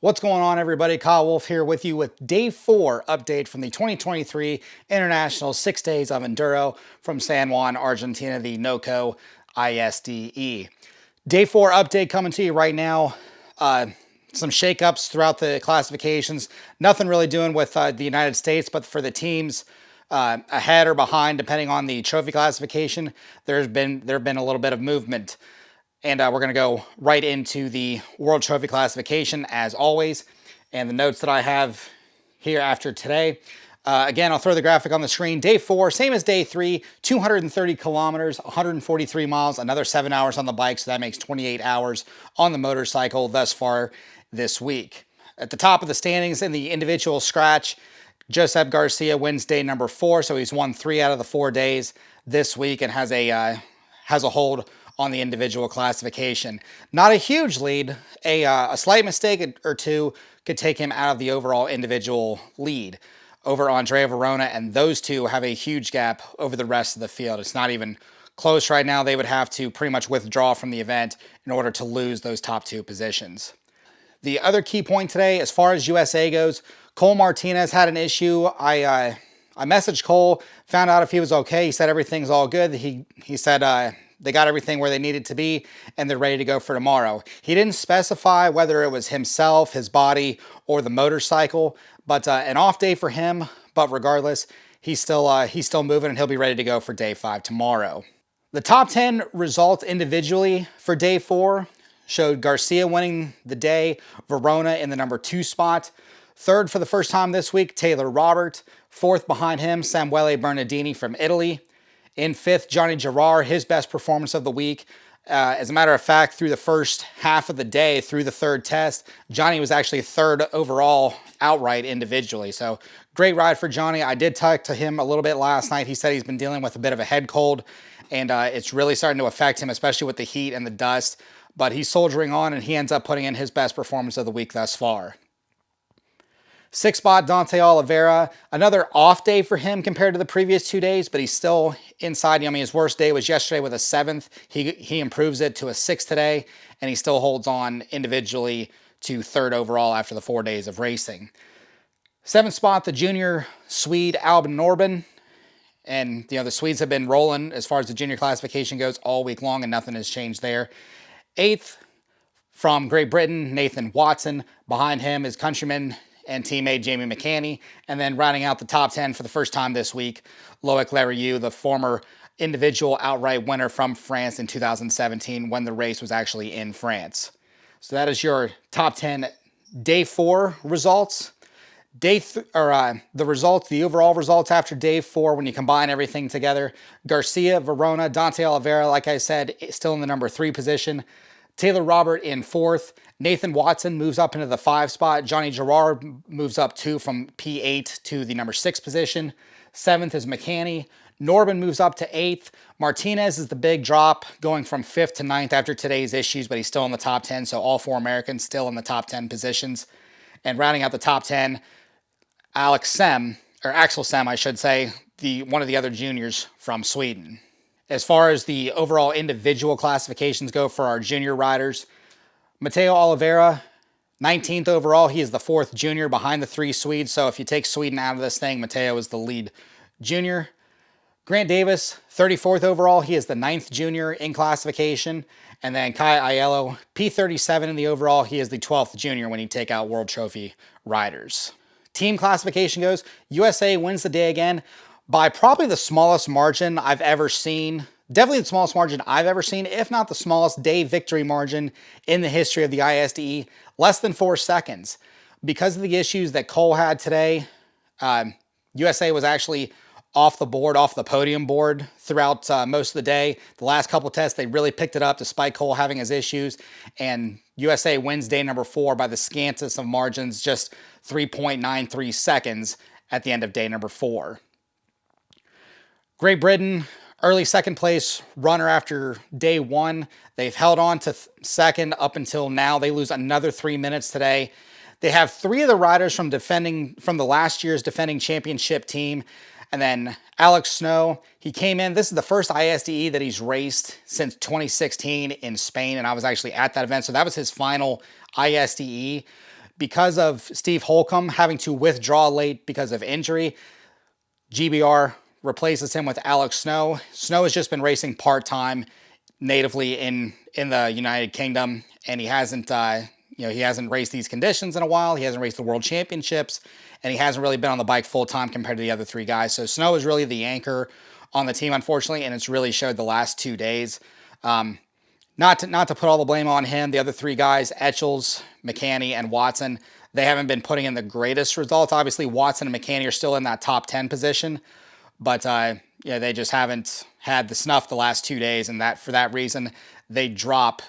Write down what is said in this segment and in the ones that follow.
What's going on, everybody? KWolfe here with you with day 4 update from the 2023 International 6 Days of Enduro from San Juan, Argentina, the NOCO ISDE. Day 4 update coming to you right now. Some shakeups throughout the classifications. Nothing really doing with the United States, but for the teams ahead or behind, depending on the trophy classification, there have been a little bit of movement. And we're going to go right into the World Trophy classification as always. And the notes that I have here after today. Again, I'll throw the graphic on the screen. Day 4, same as day 3, 230 kilometers, 143 miles, another 7 hours on the bike. So that makes 28 hours on the motorcycle thus far this week. At the top of the standings in the individual scratch, Josep Garcia wins day number 4. So he's won 3 out of the 4 days this week and has a hold on the individual classification. Not a huge lead. A slight mistake or two could take him out of the overall individual lead over Andrea Verona, and those two have a huge gap over the rest of the field. It's not even close right now. They would have to pretty much withdraw from the event in order to lose those top 2 positions. The other key point today, as far as USA goes, Cole Martinez had an issue. I messaged Cole, found out if he was okay. He said everything's all good. He said they got everything where they needed to be, and they're ready to go for tomorrow. He didn't specify whether it was himself, his body, or the motorcycle, but an off day for him. But regardless, he's still moving, and he'll be ready to go for day 5 tomorrow. The top 10 results individually for day 4 showed Garcia winning the day, Verona in the number 2 spot. Third for the first time this week, Taylor Robert. Fourth behind him, Samuele Bernardini from Italy. In 5th, Johnny Girard, his best performance of the week. As a matter of fact, through the first half of the day, through the 3rd test, Johnny was actually 3rd overall outright individually. So great ride for Johnny. I did talk to him a little bit last night. He said he's been dealing with a bit of a head cold, and it's really starting to affect him, especially with the heat and the dust. But he's soldiering on, and he ends up putting in his best performance of the week thus far. 6th spot, Dante Oliveira. Another off day for him compared to the previous 2 days, but he's still inside. I mean, his worst day was yesterday with a 7th. He improves it to a 6th today, and he still holds on individually to 3rd overall after the 4 days of racing. 7th spot, the junior Swede Albin Norben. And, the Swedes have been rolling as far as the junior classification goes all week long, and nothing has changed there. 8th, from Great Britain, Nathan Watson. Behind him is countryman and teammate Jamie McCanney. And then rounding out the top 10 for the first time this week, Loic Lerieux, the former individual outright winner from France in 2017 when the race was actually in France. So that is your top 10 day 4 results. The overall results after day 4, when you combine everything together, Garcia, Verona, Dante Oliveira, like I said, still in the number 3 position. Taylor Robert in 4th. Nathan Watson moves up into the 5 spot. Johnny Girard moves up 2 from P8 to the number 6 position. 7th is McCanney. Norben moves up to 8th. Martinez is the big drop, going from 5th to 9th after today's issues, but he's still in the top 10, so all 4 Americans still in the top 10 positions. And rounding out the top 10, Axel Sem, I should say, one of the other juniors from Sweden. As far as the overall individual classifications go for our junior riders, Matteo Oliveira, 19th overall. He is the 4th junior behind the 3 Swedes. So if you take Sweden out of this thing, Matteo is the lead junior. Grant Davis, 34th overall. He is the 9th junior in classification. And then Kai Aiello, P37 in the overall. He is the 12th junior when you take out World Trophy riders. Team classification goes, USA wins the day again by probably the smallest margin I've ever seen. Definitely the smallest margin I've ever seen, if not the smallest day victory margin in the history of the ISDE, less than 4 seconds. Because of the issues that Cole had today, USA was actually off the podium board throughout most of the day. The last couple tests, they really picked it up despite Cole having his issues, and USA wins day number 4 by the scantest of margins, just 3.93 seconds at the end of day number 4. Great Britain, early 2nd place runner after day 1. They've held on to 2nd up until now. They lose another 3 minutes today. They have 3 of the riders from the last year's defending championship team. And then Alex Snow, he came in. This is the first ISDE that he's raced since 2016 in Spain, and I was actually at that event. So that was his final ISDE. because of Steve Holcomb having to withdraw late because of injury, GBR replaces him with Alex Snow. Snow has just been racing part-time natively in the United Kingdom, and he hasn't he hasn't raced these conditions in a while. He hasn't raced the World Championships, and he hasn't really been on the bike full-time compared to the other three guys. So Snow is really the anchor on the team, unfortunately, and it's really showed the last 2 days. Not to put all the blame on him, the other three guys, Etchells, McCanny, and Watson, they haven't been putting in the greatest results. Obviously, Watson and McCanny are still in that top 10 position, but they just haven't had the snuff the last 2 days, and that for that reason, they drop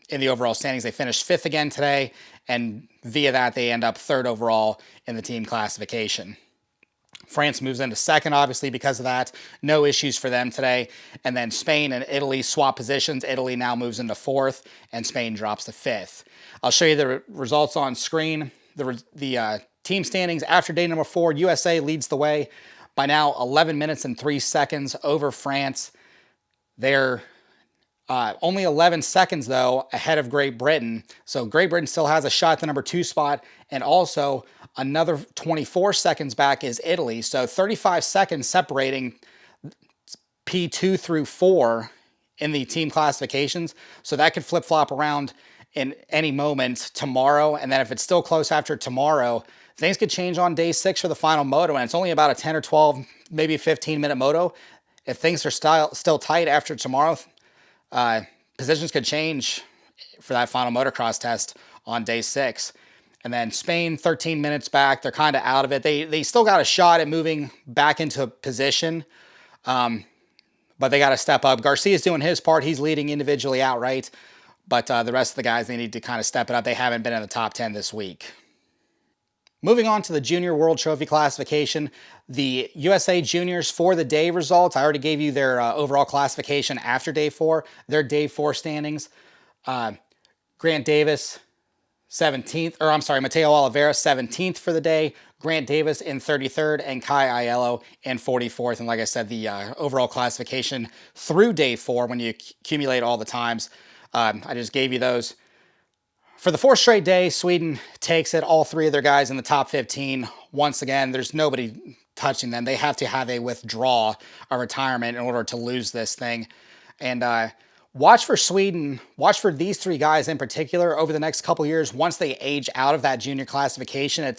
in the overall standings. They finished 5th again today, and via that, they end up 3rd overall in the team classification. France moves into 2nd, obviously, because of that. No issues for them today. And then Spain and Italy swap positions. Italy now moves into 4th, and Spain drops to 5th. I'll show you the results on screen. The team standings after day number 4, USA leads the way by now 11 minutes and 3 seconds over France. They're only 11 seconds, though, ahead of Great Britain. So Great Britain still has a shot at the number 2 spot, and also another 24 seconds back is Italy. So 35 seconds separating P2 through 4 in the team classifications. So that could flip-flop around in any moment tomorrow. And then if it's still close after tomorrow, things could change on day 6 for the final moto. And it's only about a 10 or 12, maybe 15-minute moto. If things are still tight after tomorrow, positions could change for that final motocross test on day 6. And then Spain, 13 minutes back. They're kind of out of it. They still got a shot at moving back into position, but they got to step up. Garcia's doing his part. He's leading individually outright, but the rest of the guys, they need to kind of step it up. They haven't been in the top 10 this week. Moving on to the Junior World Trophy classification, the USA Juniors for the day results. I already gave you their overall classification after day 4. Their day 4 standings. Grant Davis, 17th, or I'm sorry, Mateo Oliveira, 17th for the day. Grant Davis in 33rd, and Kai Aiello in 44th. And like I said, the overall classification through day 4, when you accumulate all the times, I just gave you those. For the 4th straight day, Sweden takes it. All 3 of their guys in the top 15. Once again, there's nobody touching them. They have to have a withdrawal, a retirement, in order to lose this thing. And watch for Sweden, watch for these 3 guys in particular over the next couple years. Once they age out of that junior classification,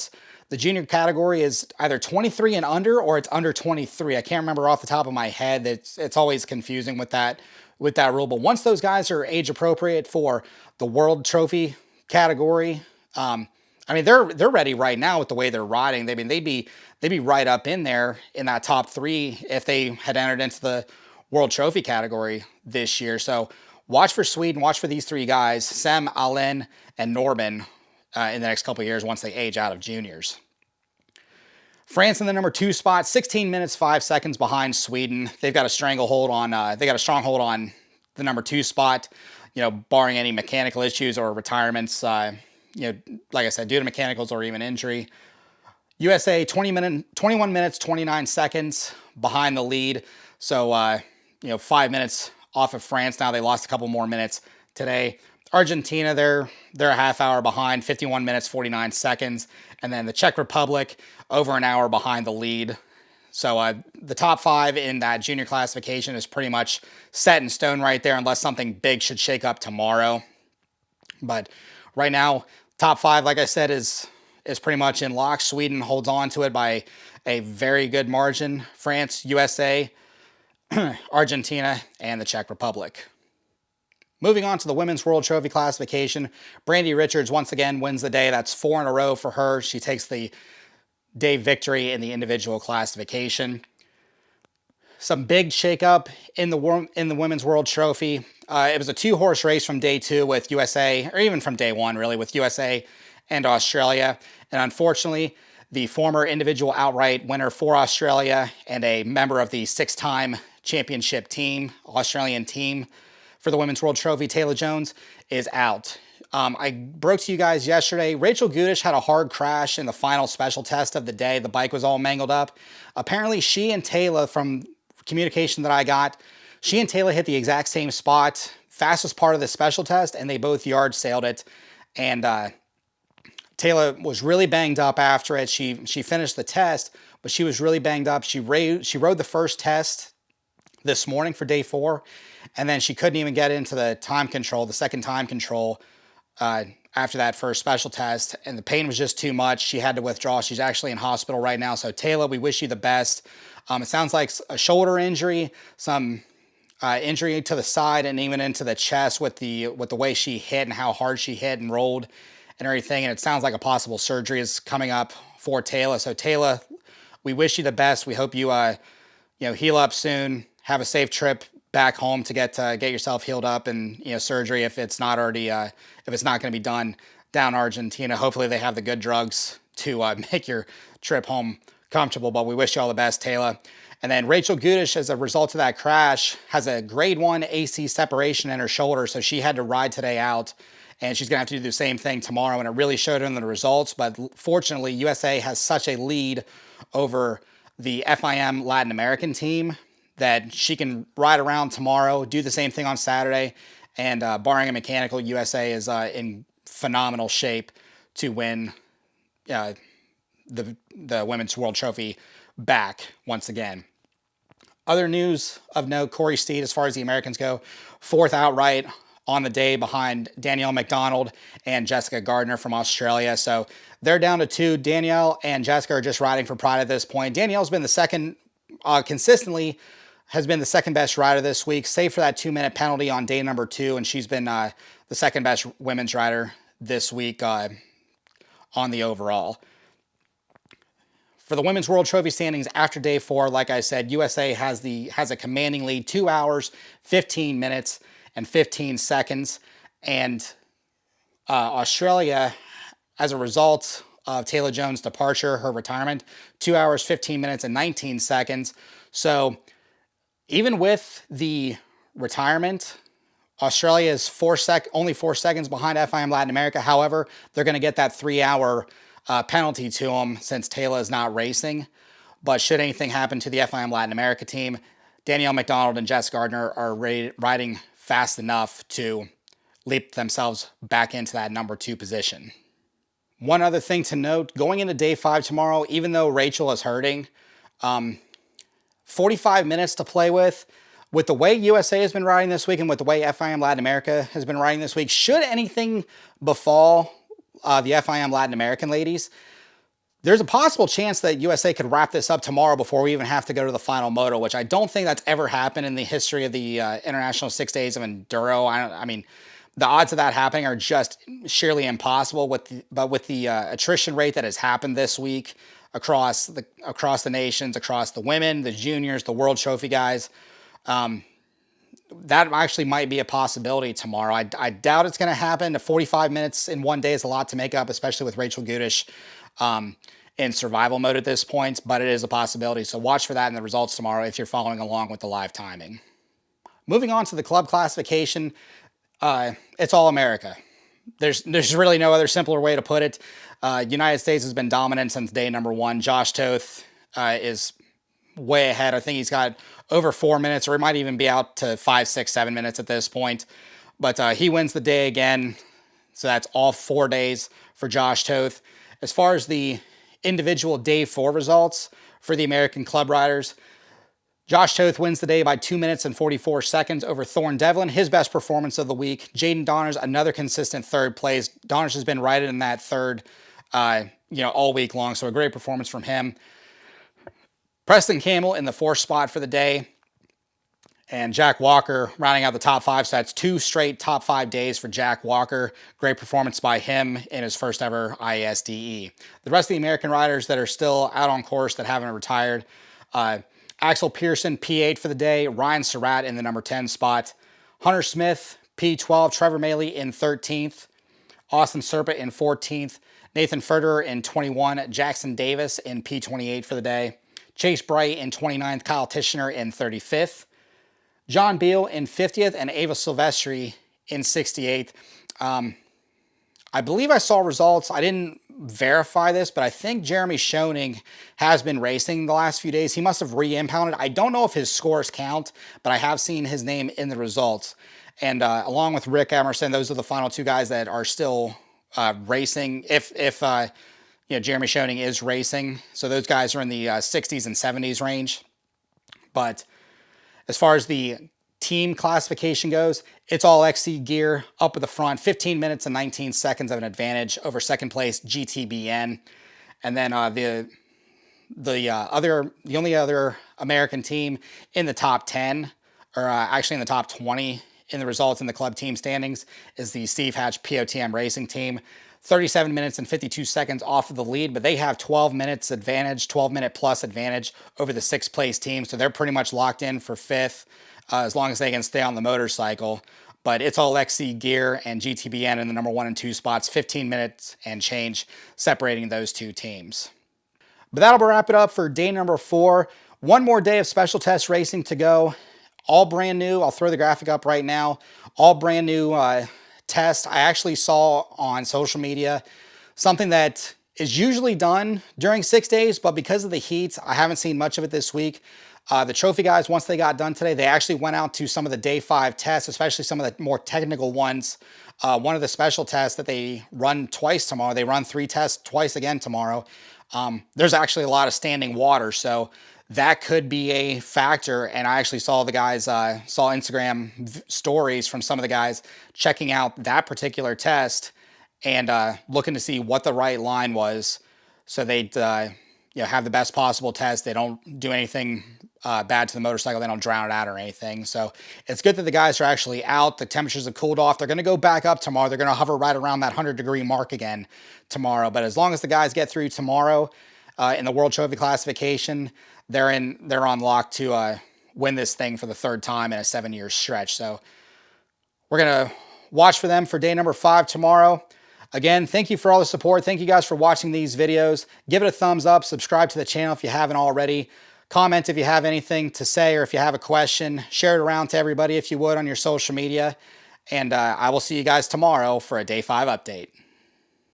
the junior category is either 23 and under, or it's under 23. I can't remember off the top of my head. It's always confusing with that rule. But once those guys are age appropriate for the World Trophy category, I mean, they're ready right now with the way they're riding. I mean, they'd be right up in there in that top 3 if they had entered into the World Trophy category this year. So watch for Sweden, watch for these 3 guys, Sem, Allen, and Norman, in the next couple of years once they age out of juniors. France in the number 2 spot, 16 minutes 5 seconds behind Sweden. They've got a stranglehold on. They got a stronghold on the number 2 spot. Barring any mechanical issues or retirements. Like I said, due to mechanicals or even injury. USA 21 minutes 29 seconds behind the lead. So 5 minutes off of France. Now they lost a couple more minutes today. Argentina, they're a half hour behind, 51 minutes 49 seconds. And then the Czech Republic, over an hour behind the lead. So the top 5 in that junior classification is pretty much set in stone right there, unless something big should shake up tomorrow. But right now, top 5, like I said, is pretty much in lock. Sweden holds on to it by a very good margin. France, USA, Argentina, and the Czech Republic. Moving on to the Women's World Trophy classification, Brandy Richards once again wins the day. That's 4 in a row for her. She takes the day victory in the individual classification. Some big shakeup in the Women's World Trophy. It was a 2-horse race from day 2 with USA, or even from day 1 really, with USA and Australia. And unfortunately, the former individual outright winner for Australia and a member of the 6-time championship team, Australian team for the Women's World Trophy, Taylor Jones, is out. I broke to you guys yesterday, Rachel Gudish had a hard crash in the final special test of the day. The bike was all mangled up. Apparently, she and Taylor, from communication that I got, she and Taylor hit the exact same spot, fastest part of the special test, and they both yard sailed it. And Taylor was really banged up after it. She finished the test, but she was really banged up. She rode the first test this morning for day 4, and then she couldn't even get into the time control, the second time control, after that first special test, and the pain was just too much. She had to withdraw. She's actually in hospital right now. So Taylor, we wish you the best. It sounds like a shoulder injury, some injury to the side, and even into the chest with the way she hit and how hard she hit and rolled and everything. And it sounds like a possible surgery is coming up for Taylor. So Taylor, we wish you the best. We hope you heal up soon. Have a safe trip back home to get yourself healed up, and surgery if it's not already if it's not going to be done down Argentina. Hopefully they have the good drugs to make your trip home comfortable. But we wish you all the best, Taylor. And then Rachel Gudish, as a result of that crash, has a grade 1 AC separation in her shoulder, so she had to ride today out, and she's going to have to do the same thing tomorrow, and it really showed in the results. But fortunately, USA has such a lead over the FIM Latin American team that she can ride around tomorrow, do the same thing on Saturday, and barring a mechanical, USA is in phenomenal shape to win the Women's World Trophy back once again. Other news of note, Corey Steed, as far as the Americans go, 4th outright on the day behind Danielle McDonald and Jessica Gardner from Australia. So they're down to 2. Danielle and Jessica are just riding for pride at this point. Danielle's been the second, consistently has been the second best rider this week, save for that 2-minute penalty on day number 2, and she's been the second best women's rider this week on the overall. For the Women's World Trophy standings after day 4, like I said, USA has a commanding lead, 2 hours, 15 minutes, and 15 seconds. And Australia, as a result of Taylor Jones' departure, her retirement, 2 hours, 15 minutes, and 19 seconds. So even with the retirement, Australia is only 4 seconds behind FIM Latin America. However, they're going to get that 3-hour penalty to them since Taylor is not racing. But should anything happen to the FIM Latin America team, Danielle McDonald and Jess Gardner are riding fast enough to leap themselves back into that number 2 position. One other thing to note, going into day 5 tomorrow, even though Rachel is hurting, 45 minutes to play with. With the way USA has been riding this week and with the way FIM Latin America has been riding this week, should anything befall the FIM Latin American ladies, there's a possible chance that USA could wrap this up tomorrow before we even have to go to the final moto, which I don't think that's ever happened in the history of the International 6 Days of Enduro. I mean, the odds of that happening are just sheerly impossible. But with the attrition rate that has happened this week across the nations, across the women, the juniors, the World Trophy guys, that actually might be a possibility tomorrow. I doubt it's going to happen. 45 minutes in one day is a lot to make up, especially with Rachel Gudish in survival mode at this point, but it is a possibility. So watch for that in the results tomorrow if you're following along with the live timing. Moving on to the club classification, it's all America. There's really no other simpler way to put it. United States has been dominant since day number 1. Josh Toth is way ahead. I think he's got over 4 minutes, or he might even be out to 5, 6, 7 minutes at this point. But he wins the day again. So that's all 4 days for Josh Toth. As far as the individual day 4 results for the American club riders, Josh Toth wins the day by 2 minutes and 44 seconds over Thorne Devlin, his best performance of the week. Jaden Donners, another consistent 3rd place. Donners has been riding in that 3rd, all week long, so a great performance from him. Preston Campbell in the 4th spot for the day, and Jack Walker rounding out the top 5. So that's 2 straight top 5 days for Jack Walker. Great performance by him in his first ever ISDE. The rest of the American riders that are still out on course that haven't retired, Axel Pearson, P8 for the day. Ryan Surratt in the number 10 spot. Hunter Smith, P12. Trevor Maley in 13th. Austin Serpa in 14th. Nathan Ferderer in 21. Jackson Davis in P28 for the day. Chase Bright in 29th. Kyle Tishner in 35th. John Beal in 50th. And Ava Silvestri in 68th. I believe I saw results. I didn't verify this, but I think Jeremy Schoening has been racing the last few days. He must have re-impounded. I don't know if his scores count, but I have seen his name in the results. And along with Rick Emerson, those are the final 2 guys that are still racing, if Jeremy Schoening is racing. So those guys are in the 60s and 70s range. But as far as the team classification goes, it's all XC gear up at the front, 15 minutes and 19 seconds of an advantage over second place GTBN. And then the only other American team in the top 10, or actually in the top 20 in the results in the club team standings, is the Steve Hatch POTM Racing Team. 37 minutes and 52 seconds off of the lead, but they have 12 minutes advantage, 12-minute plus advantage over the sixth place team. So they're pretty much locked in for fifth as long as they can stay on the motorcycle. But it's all XC gear and GTBN in the number 1 and 2 spots, 15 minutes and change separating those two teams. But that'll wrap it up for day number 4. One more day of special test racing to go. All brand new. I'll throw the graphic up right now. All brand new test. I actually saw on social media something that is usually done during 6 days, but because of the heat, I haven't seen much of it this week. The trophy guys, once they got done today, they actually went out to some of the day 5 tests, especially some of the more technical ones. One of the special tests that they run twice tomorrow, they run 3 tests twice again tomorrow. There's actually a lot of standing water, so that could be a factor. And I actually saw the guys, saw Instagram stories from some of the guys checking out that particular test and looking to see what the right line was, so they'd have the best possible test. They don't do anything bad to the motorcycle. They don't drown it out or anything. So it's good that the guys are actually out. The temperatures have cooled off. They're going to go back up tomorrow. They're going to hover right around that 100-degree mark again tomorrow. But as long as the guys get through tomorrow in the World Trophy classification, they're on lock to win this thing for the 3rd time in a 7-year stretch. So we're going to watch for them for day number 5 tomorrow. Again, thank you for all the support. Thank you guys for watching these videos. Give it a thumbs up. Subscribe to the channel if you haven't already. Comment if you have anything to say or if you have a question. Share it around to everybody if you would on your social media. And I will see you guys tomorrow for a day 5 update.